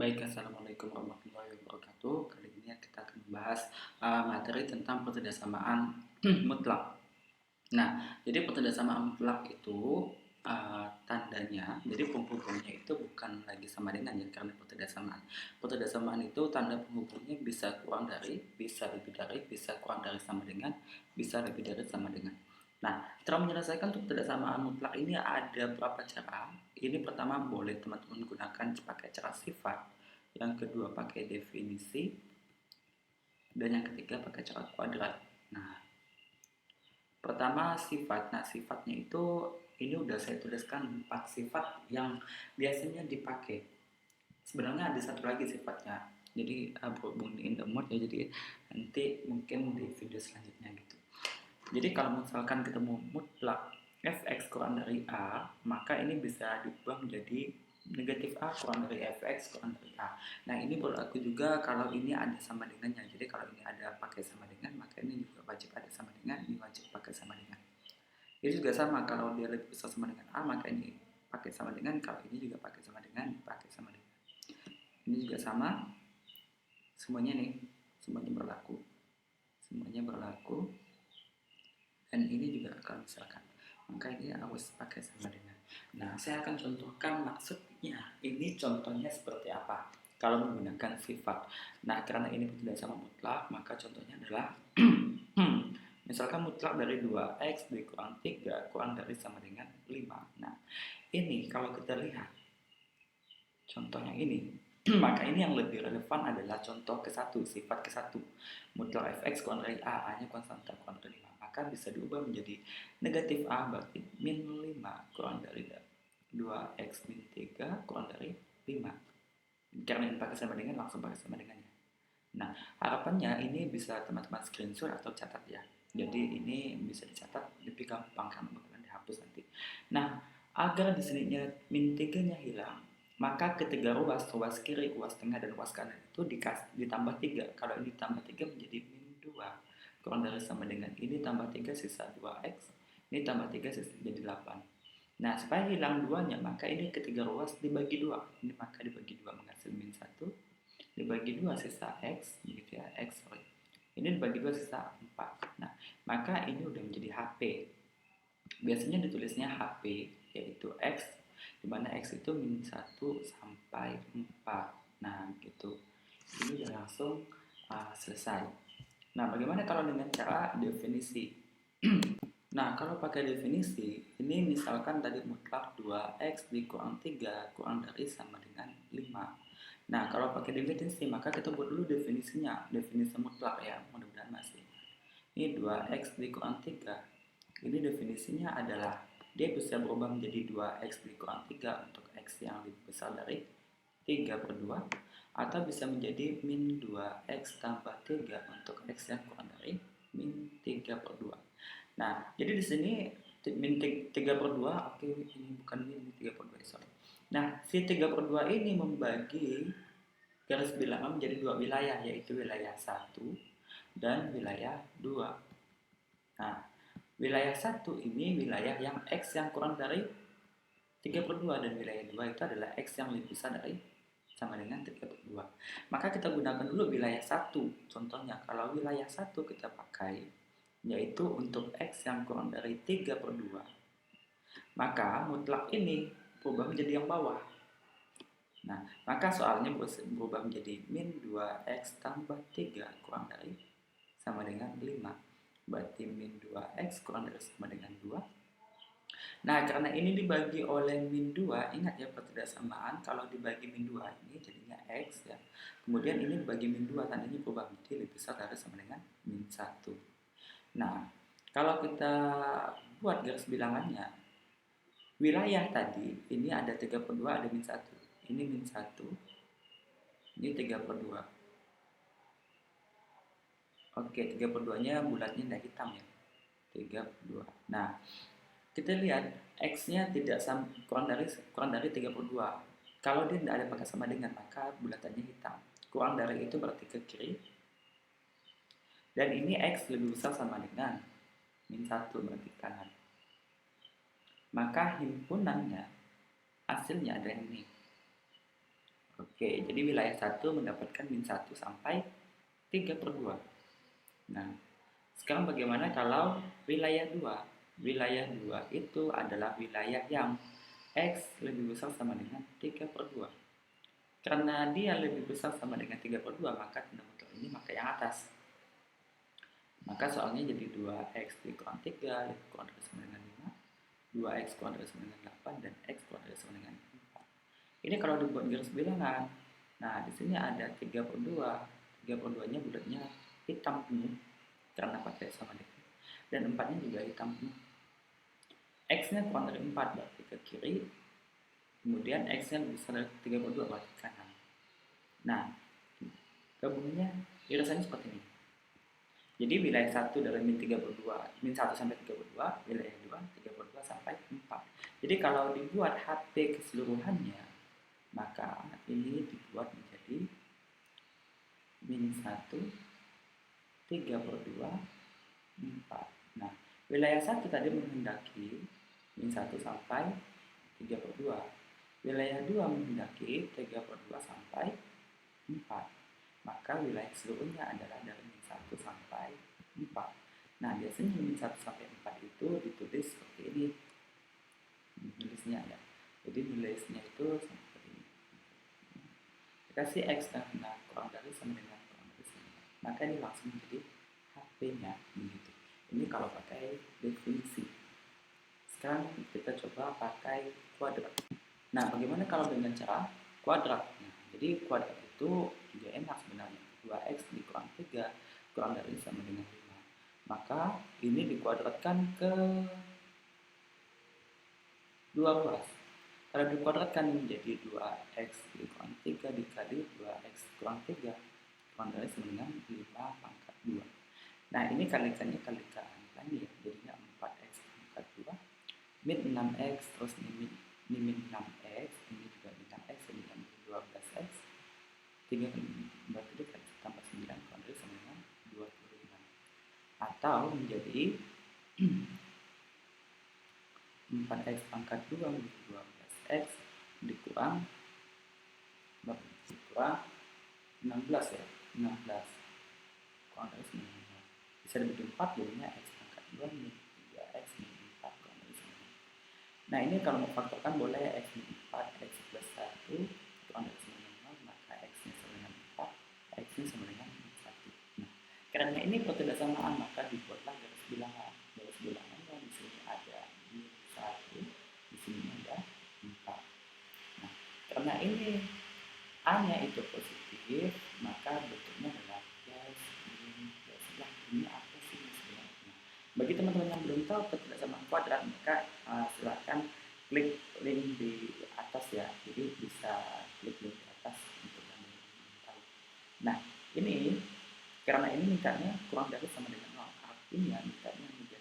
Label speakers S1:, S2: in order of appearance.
S1: Baik, assalamualaikum warahmatullahi wabarakatuh. Kali ini kita akan membahas materi tentang pertidasamaan mutlak. Nah, jadi pertidasamaan mutlak itu tandanya, jadi penghubungnya itu bukan lagi sama dengan ya, karena pertidasamaan. Pertidasamaan itu tanda penghubungnya bisa kurang dari, bisa lebih dari, bisa kurang dari sama dengan, bisa lebih dari sama dengan. Nah, cara menyelesaikan untuk pertidasamaan mutlak ini ada beberapa cara. Ini pertama boleh teman-teman gunakan pakai cara sifat, yang kedua pakai definisi, dan yang ketiga pakai cara kuadrat. Nah, pertama sifat. Nah, sifatnya itu ini udah saya tuliskan 4 sifat yang biasanya dipakai. Sebenarnya ada satu lagi sifatnya. Jadi berhubung in the mode ya, jadi nanti mungkin di video selanjutnya gitu. Jadi kalau misalkan ketemu mutlak fx kurang dari a, maka ini bisa diubah menjadi negatif a kurang dari fx kurang dari a. Nah, ini berlaku juga kalau ini ada sama dengannya. Jadi kalau ini ada pakai sama dengan, maka ini juga wajib ada sama dengan, ini wajib pakai sama dengan. Ini juga sama, kalau dia lebih besar sama dengan a, maka ini pakai sama dengan, kalau ini juga pakai sama dengan, pakai sama dengan. Ini juga sama, semuanya nih, semuanya berlaku. Semuanya berlaku. Dan ini juga kalau misalkan, maka ini harus pakai sama dengan. Nah, saya akan contohkan maksudnya. Ini contohnya seperti apa kalau menggunakan sifat. Nah, karena ini tidak sama mutlak, maka contohnya adalah misalkan mutlak dari 2x dikurang 3 kurang dari sama dengan 5. Nah, ini kalau kita lihat contohnya ini, maka ini yang lebih relevan adalah contoh ke-1, sifat ke-1. Mutlak fx kurang dari a, a-nya konstanta kurang dari 5. Maka bisa diubah menjadi negatif a, berarti min 5 kurang dari 2x min 3 kurang dari 5. Karena ini pakai sama dengan, langsung pakai sama dengannya. Nah, harapannya ini bisa teman-teman screenshot atau catat ya. Jadi ini bisa dicatat, lebih gampang karena bakalan dihapus nanti. Nah, agar di sininya min 3-nya hilang, maka ketiga ruas kiri, ruas tengah, dan ruas kanan itu ditambah 3. Kalau ini ditambah 3 menjadi min 2 kurang dari sama dengan ini tambah 3 sisa 2x, ini tambah 3 sisa jadi 8. Nah, supaya hilang 2-nya, maka ini ketiga ruas dibagi 2. Ini maka dibagi 2 menghasilkan min 1, dibagi 2 sisa x gitu ya, ini dibagi 2 sisa 4. Nah, maka ini udah menjadi HP. Biasanya ditulisnya HP, yaitu x, dimana x itu min 1 sampai 4. Nah, gitu. Ini udah langsung selesai. Nah, bagaimana kalau dengan cara definisi? Nah, kalau pakai definisi, ini misalkan tadi mutlak 2x dikurang 3 kurang dari sama dengan 5. Nah, kalau pakai definisi, maka kita buat dulu definisinya, definisi mutlak ya, mudah-mudahan masih. Ini 2x dikurang 3. Ini definisinya adalah, dia bisa berubah menjadi 2x dikurang 3 untuk x yang lebih besar dari 3/2, atau bisa menjadi min 2x tambah 3 untuk x yang kurang dari min 3/2. Nah, jadi di sini min 3/2, oke, ini bukan min 3/2, sorry. Nah, si 3/2 ini membagi garis bilangan menjadi dua wilayah, yaitu wilayah 1 dan wilayah 2. Nah, wilayah 1 ini wilayah yang x yang kurang dari 3/2, dan wilayah 2 itu adalah x yang lebih besar dari sama dengan 3/2. Maka kita gunakan dulu wilayah 1. Contohnya, kalau wilayah 1 kita pakai, yaitu untuk x yang kurang dari 3/2, maka mutlak ini berubah menjadi yang bawah. Nah, maka soalnya berubah menjadi min 2x tambah 3 kurang dari sama dengan 5. Berarti min 2x kurang dari sama dengan 2. Nah, karena ini dibagi oleh min 2, ingat ya pertidasamaan, kalau dibagi min 2 ini jadinya x ya. Kemudian ini dibagi min 2, tandanya berubah menjadi lebih besar dari sama dengan min 1. Nah, kalau kita buat garis bilangannya, wilayah tadi ini ada 3/2, ada min 1. Ini min 1, ini 3/2. Oke, 3/2-nya bulatnya tidak hitam ya. 3/2. Nah, kita lihat x-nya tidak kurang dari 3/2. Kalau dia tidak ada pakai sama dengan, maka bulatannya hitam. Kurang dari itu berarti ke kiri. Dan ini x lebih besar sama dengan min 1, berarti kanan. Maka himpunannya hasilnya ada yang ini. Oke, jadi wilayah 1 mendapatkan min 1 sampai 3/2. Nah, sekarang bagaimana kalau wilayah 2? Wilayah 2 itu adalah wilayah yang X lebih besar sama dengan 3/2. Karena dia lebih besar sama dengan 3/2, maka denominator ini maka yang atas. Maka soalnya jadi 2x dikurang 3 kurang dari sama dengan 5, 2x kurang dari sama dengan 8, dan x kurang dari sama dengan 4. Ini kalau dibuat garis bilangan. Nah, di sini ada 3/2. 3/2-nya bulatnya hitam penuh karena pakai sama dengan. Dan 4-nya juga hitam penuh. X-nya kurang dari 4 berarti ke kiri. Kemudian X-nya lebih besar dari 3/2 berarti ke kanan. Nah, gabungnya irisannya seperti ini. Jadi wilayah 1 dari min 3/2, min 1 sampai 3/2, wilayah 2 3/2 sampai 4. Jadi kalau dibuat HP keseluruhannya, maka ini dibuat menjadi min 1 3/2 4. Nah, wilayah 1 tadi menghendaki min 1 sampai 3/2. Wilayah 2 menghendaki 3/2 sampai 4. Maka wilayah seluruhnya adalah dari min 1 sampai 4. Nah, biasanya min 1 sampai 4 itu ditulis seperti ini. Nulisnya ya. Jadi nulisnya itu seperti ini. Dikasih X nah kurang dari sama dengan kurang dari sama dengan. Maka ini langsung menjadi HP-nya begitu. Ini kalau pakai definisi. Sekarang kita coba pakai kuadrat. Nah, bagaimana kalau dengan cara kuadrat? Nah, jadi kuadrat itu juga enak sebenarnya. 2x dikurang 3 kurang dari sama dengan 5. Maka ini dikuadratkan ke 12. Kalau dikuadratkan menjadi 2x dikurang 3 dikali 2x kurang 3 kurang dari sama dengan 5 pangkat 2. Nah, ini kalikannya kalikan lagi ya, jadinya 4x pangkat 2 min 6x terus min 6x, ini juga min 6x, ini min 12x, 3 berarti dikali tambah 9 kurang dari sama dengan 25. Atau menjadi 4x pangkat 2 min 12x dikurang 16 ya, 16 kurang dari 9. Bisa dibagi 4 jadinya x pangkat 2 min 3x min 4 kurang dari 9. Nah, ini kalau mau faktorkan boleh x min 4 x plus 1 kurang dari 9, maka x nya sama dengan 4, x nya sama dengan 1. Nah, karena ini pertidaksamaan maka dibuatlah garis bilangan. Garis bilangannya di sini ada min 1, di sini ada 4. Nah, karena ini A-nya itu positif, maka bentuknya adalah plus min plus. Ini apa sih sebenarnya? Bagi teman-teman yang belum tahu pertidaksamaan kuadrat, maka silahkan klik link di atas ya. Jadi bisa klik link di atas untuk yang belum tahu. Nah, ini karena ini mintanya kurang dari sama dengan 0, artinya mintanya menjadi